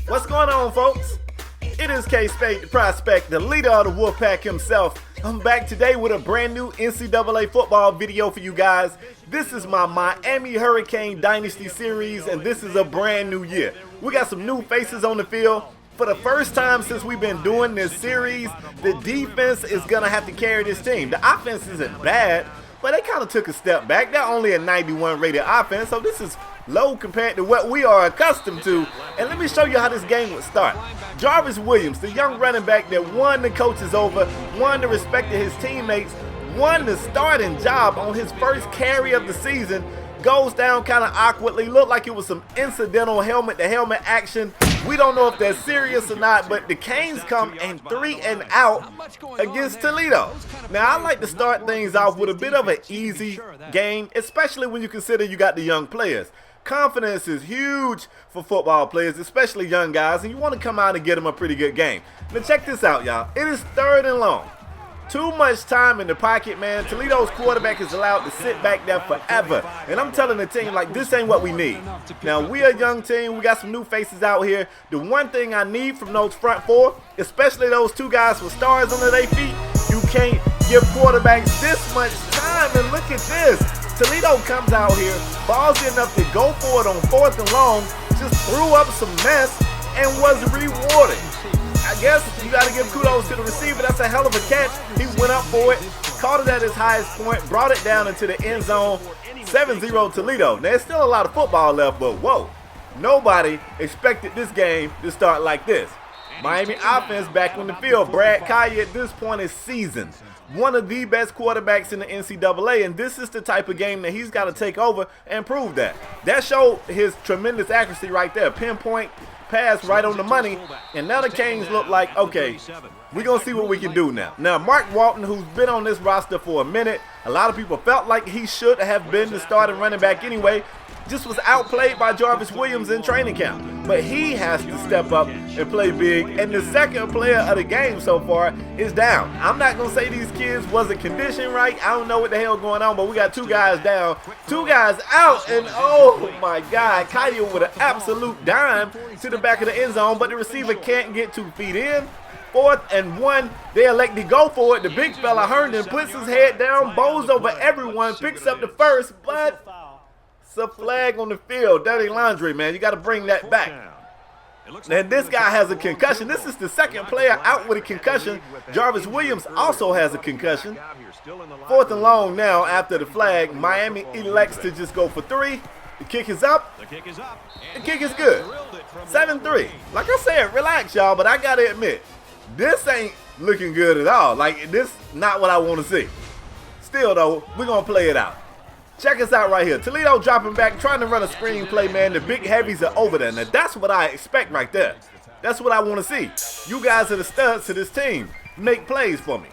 What's going on, folks? It is KspadeTheProspect, the leader of the Wolfpack himself. I'm back today with a brand new NCAA football video for you guys. This is my Miami Hurricane Dynasty series, and this is a brand new year. We got some new faces on the field. For the first time since we've been doing this series, the defense is going to have to carry this team. The offense isn't bad, but they kind of took a step back. They're only a 91 rated offense, so this is low compared to what we are accustomed to. And let me show you how this game would start. Jarvis Williams, the young running back that won the coaches over, won the respect of his teammates, won the starting job on his first carry of the season, goes down kind of awkwardly. Looked like it was some incidental helmet-to-helmet action. We don't know if that's serious or not, but the Canes come and 3 and out against Toledo. Now, I like to start things off with a bit of an easy game, especially when you consider you got the young players. Confidence is huge for football players, especially young guys, and you want to come out and get them a pretty good game. Now, check this out, y'all. It is 3rd and long. Too much time in the pocket, man. Toledo's quarterback is allowed to sit back there forever. And I'm telling the team, like, this ain't what we need. Now, we're a young team. We got some new faces out here. The one thing I need from those front four, especially those two guys with stars under their feet, you can't give quarterbacks this much time. And look at this. Toledo comes out here, ballsy enough to go for it on 4th and long, just threw up some mess and was rewarded. I guess you got to give kudos to the receiver. That's a hell of a catch. He went up for it, caught it at his highest point, brought it down into the end zone. 7-0 Toledo. Now, there's still a lot of football left, but whoa, nobody expected this game to start like this. Miami offense back on the field. Brad Kaya at this point is seasoned. One of the best quarterbacks in the NCAA, and this is the type of game that he's got to take over and prove that. That showed his tremendous accuracy right there. Pinpoint pass right on the money, and now the Canes look like, okay, we're going to see what we can do now. Now, Mark Walton, who's been on this roster for a minute, a lot of people felt like he should have been the starting running back anyway, just was outplayed by Jarvis Williams in training camp. But he has to step up and play big, and the second player of the game so far is down. I'm not going to say these kids wasn't conditioned right. I don't know what the hell going on, but we got 2 guys down, 2 guys out, and oh my God, Kaya with an absolute dime to the back of the end zone, but the receiver can't get 2 feet in. 4th and 1, they elect to go for it. The big fella Herndon puts his head down, bows over everyone, picks up the first, but it's a flag on the field. Dirty laundry, man. You got to bring that back. And this guy has a concussion. This is the second player out with a concussion. Jarvis Williams also has a concussion. 4th and long now after the flag. Miami elects to just go for 3. The kick is up. The kick is good. 7-3. Like I said, relax, y'all, but I got to admit, this ain't looking good at all. Like, this not what I want to see. Still, though, we're going to play it out. Check us out right here. Toledo dropping back, trying to run a screen play, man. The big heavies are over there. Now, that's what I expect right there. That's what I want to see. You guys are the studs to this team. Make plays for me.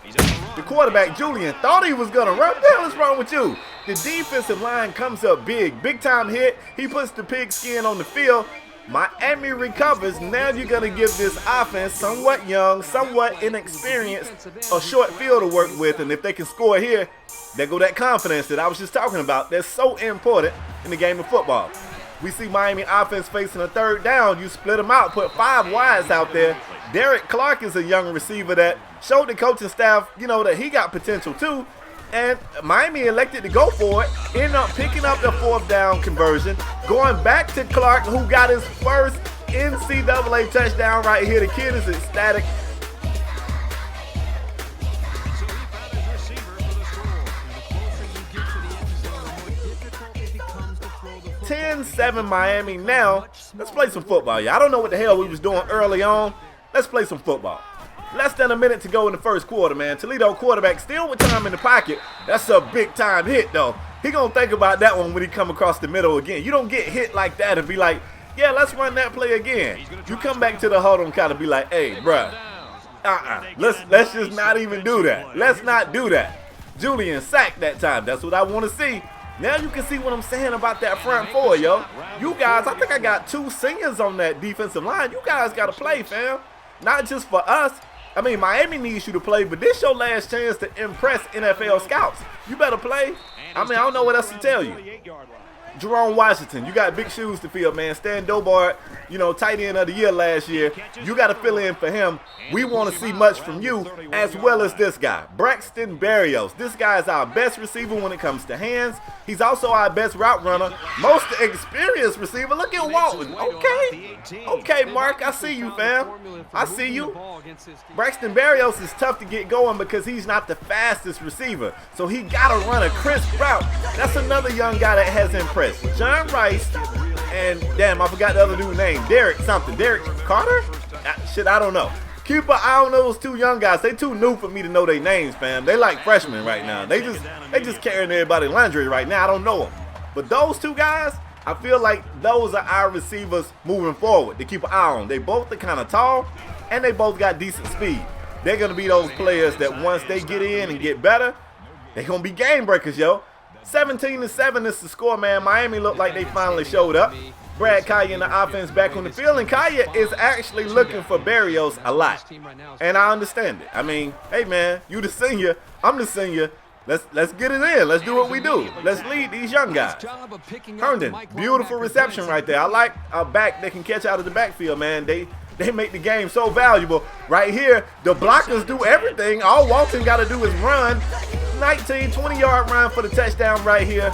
The quarterback, Julian, thought he was going to run. What the hell is wrong with you? The defensive line comes up big. Big time hit. He puts the pigskin on the field. Miami recovers. Now you're going to give this offense, somewhat young, somewhat inexperienced, a short field to work with. And if they can score here, there go that confidence that I was just talking about. That's so important in the game of football. We see Miami offense facing a 3rd down. You split them out, put 5 wides out there. Derek Clark is a young receiver that showed the coaching staff, you know, that he got potential too. And Miami elected to go for it, ended up picking up the 4th down conversion, going back to Clark, who got his first NCAA touchdown right here. The kid is ecstatic. 10-7 Miami. Now, let's play some football, y'all. I don't know what the hell we was doing early on. Let's play some football. Less than a minute to go in the first quarter, man. Toledo quarterback still with time in the pocket. That's a big-time hit, though. He going to think about that one when he come across the middle again. You don't get hit like that and be like, yeah, let's run that play again. You come back to the huddle and kind of be like, hey, bruh, let's just not even do that. Let's not do that. Julian sacked that time. That's what I want to see. Now you can see what I'm saying about that front 4, yo. You guys, I think I got 2 seniors on that defensive line. You guys got to play, fam. Not just for us. I mean, Miami needs you to play, but this your last chance to impress NFL scouts. You better play. I mean, I don't know what else to tell you. Jerome Washington, you got big shoes to fill, man. Stan Dobart, you know, tight end of the year last year. You got to fill in for him. We want to see much from you, as well as this guy, Braxton Berrios. This guy is our best receiver when it comes to hands. He's also our best route runner, most experienced receiver. Look at Walton. Okay, Mark, I see you, fam. I see you. Braxton Berrios is tough to get going because he's not the fastest receiver, so he got to run a crisp route. That's another young guy that has impressed. John Rice and, damn, I forgot the other dude's name. Derek something. Derek Carter? Shit, I don't know. Keep an eye on those two young guys. They too new for me to know their names, fam. They like freshmen right now. They just carrying everybody's laundry right now. I don't know them. But those two guys, I feel like those are our receivers moving forward to keep an eye on. They both are kind of tall, and they both got decent speed. They're going to be those players that once they get in and get better, they're going to be game breakers, yo. 17-7 is the score, man. Miami looked like they finally showed up. Brad Kaya in the offense back on the field, and Kaya is actually looking for Berrios a lot, and I understand it. I mean, hey man, you the senior, I'm the senior. Let's get it in. Let's do what we do. Let's lead these young guys. Herndon, beautiful reception right there. I like a back that can catch out of the backfield, man. They make the game so valuable. Right here, the blockers do everything. All Walton got to do is run. 19, 20-yard run for the touchdown right here.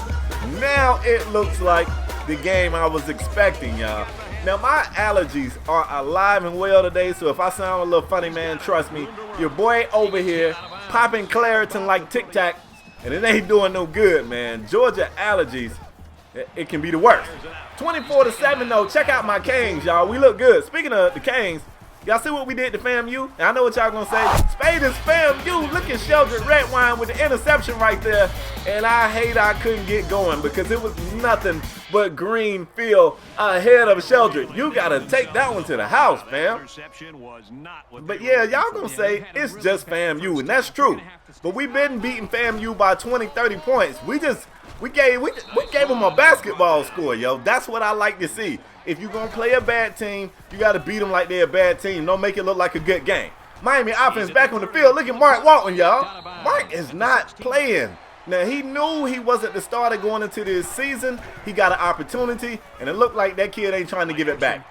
Now it looks like the game I was expecting, y'all. Now my allergies are alive and well today, so if I sound a little funny, man, trust me, your boy over here popping Claritin like Tic Tac, and it ain't doing no good, man. Georgia allergies, it can be the worst. 24-7 though. Check out my Canes, y'all. We look good. Speaking of the Canes, y'all see what we did to FAMU? And I know what y'all gonna say. Spade is FAMU. Look at Sheldrick Redwine with the interception right there. And I hate I couldn't get going because it was nothing but green field ahead of Sheldrick. You gotta take that one to the house, fam. But yeah, y'all gonna say it's just FAMU, and that's true. But we've been beating FAMU by 20, 30 points. We gave them a basketball score, yo. That's what I like to see. If you're going to play a bad team, you got to beat them like they're a bad team. Don't make it look like a good game. Miami offense back on the field. Look at Mark Walton, y'all. Mark is not playing. Now, he knew he wasn't the starter going into this season. He got an opportunity, and it looked like that kid ain't trying to give it back.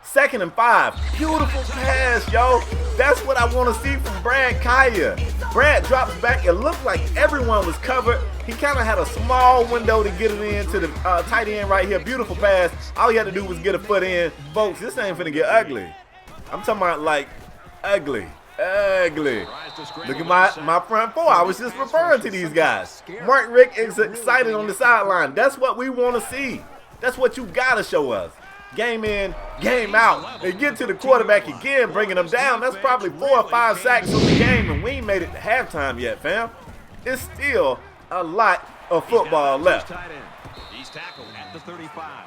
2nd and 5. Beautiful pass, yo. That's what I want to see from Brad Kaya. Brad drops back. It looked like everyone was covered. He kind of had a small window to get it into the tight end right here. Beautiful pass. All he had to do was get a foot in. Folks, this ain't finna get ugly. I'm talking about like ugly. Ugly. Look at my front four. I was just referring to these guys. Mark Rick is excited on the sideline. That's what we want to see. That's what you got to show us. Game in, game out. They get to the quarterback again, bringing them down. That's probably 4 or 5 sacks on the game, and we ain't made it to halftime yet, fam. It's still a lot of football left. He's tackled at the 35.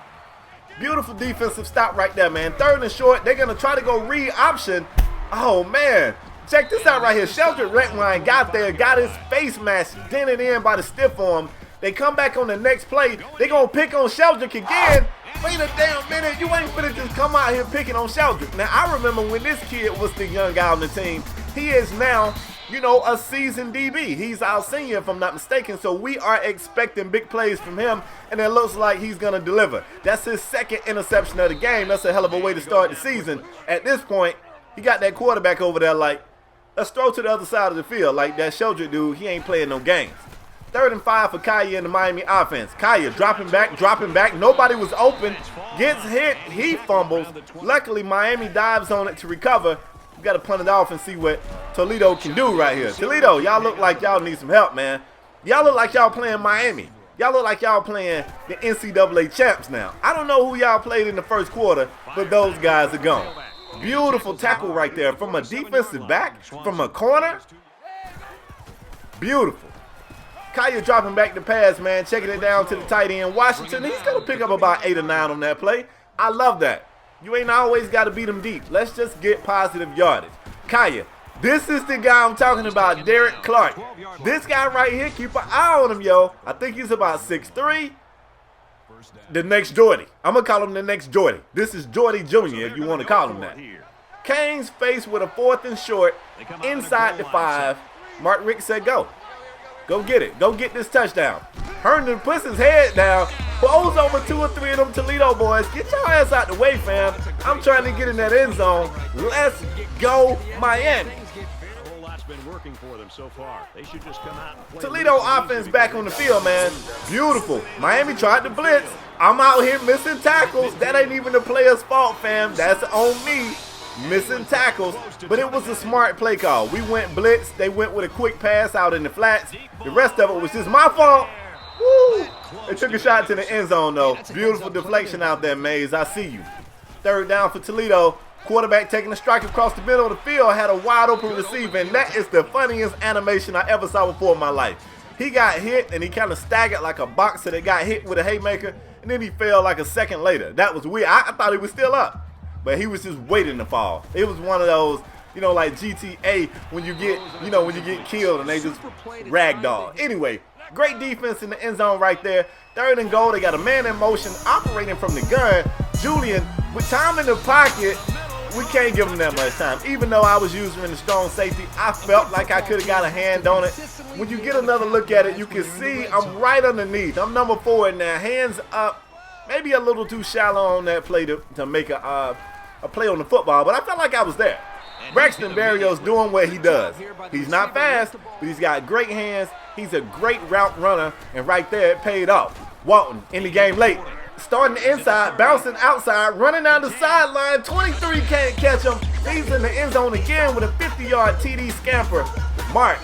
Beautiful defensive stop right there, man. 3rd and short. They're going to try to go read option. Oh, man. Check this out right here. Sheldrick Redwine got there, got his face mask dented in by the stiff arm. They come back on the next play. They're going to pick on Sheldrick again. Wait a damn minute. You ain't finna just come out here picking on Sheldrick. Now, I remember when this kid was the young guy on the team. He is now, you know, a seasoned DB. He's our senior, if I'm not mistaken. So we are expecting big plays from him, and it looks like he's going to deliver. That's his 2nd interception of the game. That's a hell of a way to start the season. At this point, he got that quarterback over there like, let's throw to the other side of the field. Like that Sheldrick dude, he ain't playing no games. 3rd and 5 for Kaya in the Miami offense. Kaya dropping back. Nobody was open. Gets hit. He fumbles. Luckily, Miami dives on it to recover. We got to punt it off and see what Toledo can do right here. Toledo, y'all look like y'all need some help, man. Y'all look like y'all playing Miami. Y'all look like y'all playing the NCAA champs now. I don't know who y'all played in the first quarter, but those guys are gone. Beautiful tackle right there from a defensive back, from a corner. Beautiful. Kaya dropping back the pass, man, checking it down to the tight end. Washington, he's going to pick up about 8 or 9 on that play. I love that. You ain't always got to beat them deep. Let's just get positive yardage. Kaya, this is the guy I'm talking about, Derek Clark. This guy right here, keep an eye on him, yo. I think he's about 6'3". The next Jordy. I'm going to call him the next Jordy. This is Jordy Jr., if you want to call him that. Canes faced with a 4th and short inside the 5. Mark Rick said go. Go get it. Go get this touchdown. Herndon puts his head down. Bowls over 2 or 3 of them Toledo boys. Get your ass out the way, fam. I'm trying to get in that end zone. Let's go, Miami. A whole lot's been working for them so far. They should just come out and play. Toledo offense back on the field, man. Beautiful. Miami tried to blitz. I'm out here missing tackles. That ain't even the player's fault, fam. That's on me. Missing tackles, but it was a smart play call. We went blitz. They went with a quick pass out in the flats. The rest of it was just my fault. Woo! They took a shot to the end zone, though. Beautiful deflection out there, Mays. I see you. 3rd down for Toledo. Quarterback taking a strike across the middle of the field. Had a wide open receiver, and that is the funniest animation I ever saw before in my life. He got hit, and he kind of staggered like a boxer that got hit with a haymaker, and then he fell like a second later. That was weird. I thought he was still up, but he was just waiting to fall. It was one of those, you know, like GTA when you get, you know, when you get killed and they just ragdoll. Anyway, great defense in the end zone right there. 3rd and goal. They got a man in motion operating from the gun. Julian, with time in the pocket, we can't give him that much time. Even though I was using the strong safety, I felt like I could have got a hand on it. When you get another look at it, you can see I'm right underneath. I'm number 4 now, hands up. Maybe a little too shallow on that play to make a play on the football, but I felt like I was there. Braxton Berrios doing what he does. He's not fast, but he's got great hands. He's a great route runner, and right there it paid off. Walton in the game late. Starting the inside, bouncing outside, running down the sideline. 23 can't catch him. He's in the end zone again with a 50-yard TD scamper. Mark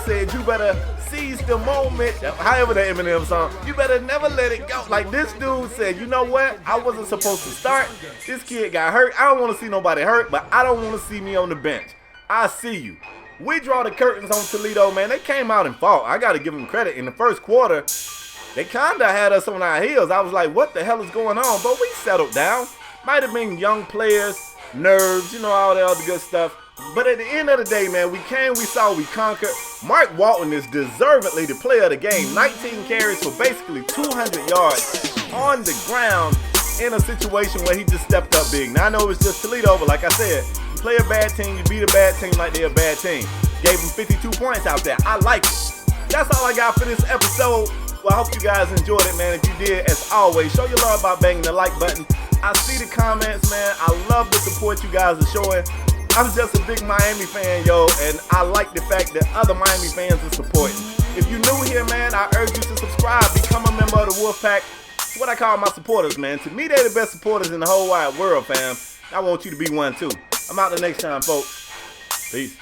said, you better seize the moment. However the Eminem song, you better never let it go. Like this dude said, you know what? I wasn't supposed to start. This kid got hurt. I don't want to see nobody hurt, but I don't want to see me on the bench. I see you. We draw the curtains on Toledo, man. They came out and fought. I got to give them credit. In the first quarter, they kind of had us on our heels. I was like, what the hell is going on? But we settled down. Might have been young players, nerves, you know, all that other good stuff. But at the end of the day, man, we came, we saw, we conquered. Mark Walton is deservedly the player of the game. 19 carries for basically 200 yards on the ground in a situation where he just stepped up big. Now, I know it's just Toledo, but like I said, you play a bad team, you beat a bad team like they're a bad team. Gave them 52 points out there. I like it. That's all I got for this episode. Well, I hope you guys enjoyed it, man. If you did, as always, show your love by banging the like button. I see the comments, man. I love the support you guys are showing. I'm just a big Miami fan, yo, and I like the fact that other Miami fans are supporting. If you're new here, man, I urge you to subscribe, become a member of the Wolfpack. It's what I call my supporters, man. To me, they're the best supporters in the whole wide world, fam. I want you to be one, too. I'm out the next time, folks. Peace.